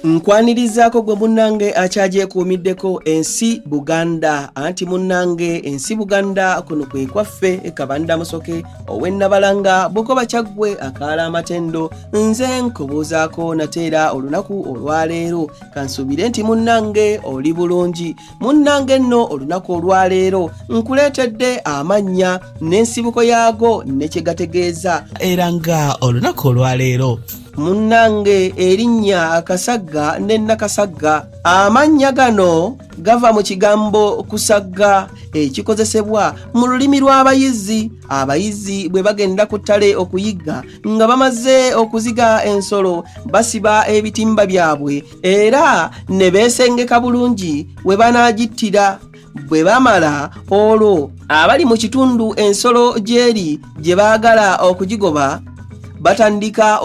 Nkwanirizaako gwe munnange akyagyekuumiddeko ensi Buganda anti munnange ensi Buganda kuno kwe kwaffe Kabanda Musoke ow'Ennabalanga Bukoba Kyaggwe akaala amatendo nze nkubuuzaako nateera olunaku olwaleero kansuubire nti munnange oli bulungi munnange nno olunaku olwaleero nkuleetedde amannya n'ensibuko yaago ne kye gategeeza era nga olunaku olwaleero munnange erinnya Kasagga ne Nakasagga amannya gano gava mu kigambo kusagga ekikozesebwa mu lulimi lw'abayizi abayizi bwe bagenda ku ttale okuyigga nga bamaze okuziga ensolo basiba ebitimba byabwe era ne beesengeka bulungi we banaagittira bwe bamala olwo abali mu kitundu ensolo gyeri gye baagala okugigoba batandika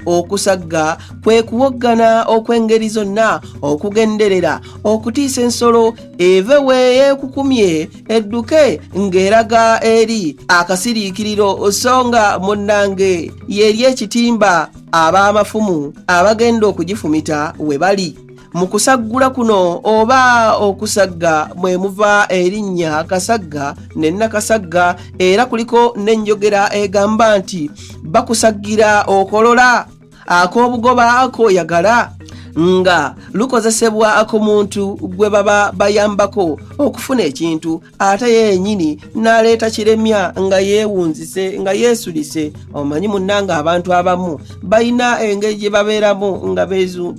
okusagga kwe kuwoggana okw'engeri zonna okugenderera okutiisa ensolo eve weyeekukumye edduke ng'eraga eri akasiriikiriro songa munnange yeri ekitimba ab'amafumu abagenda okugifumita we bali mu kusaggula kuno oba okusagga mwe muva erinnya Kasagga ne Nakasagga era kuliko n'enjogera egamba nti bakusaggira okolola ak'obugoba k'oyagala nga lukozesebwa ku muntu gwe baba bayambako okufuna ekintu ate yennyini n'aleeta kiremya nga yeewunzise nga yeesulise omanyi munnange abantu abamu balina engeri gye babeeramu nga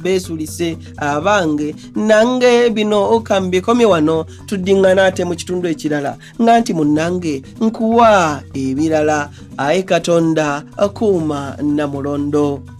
beesulise abange nange bino kambikomye wano tuddiŋŋana ate mu kitundu ekirala nga nti munnange nkuwa ebirala aye Katonda akuuma Namulondo.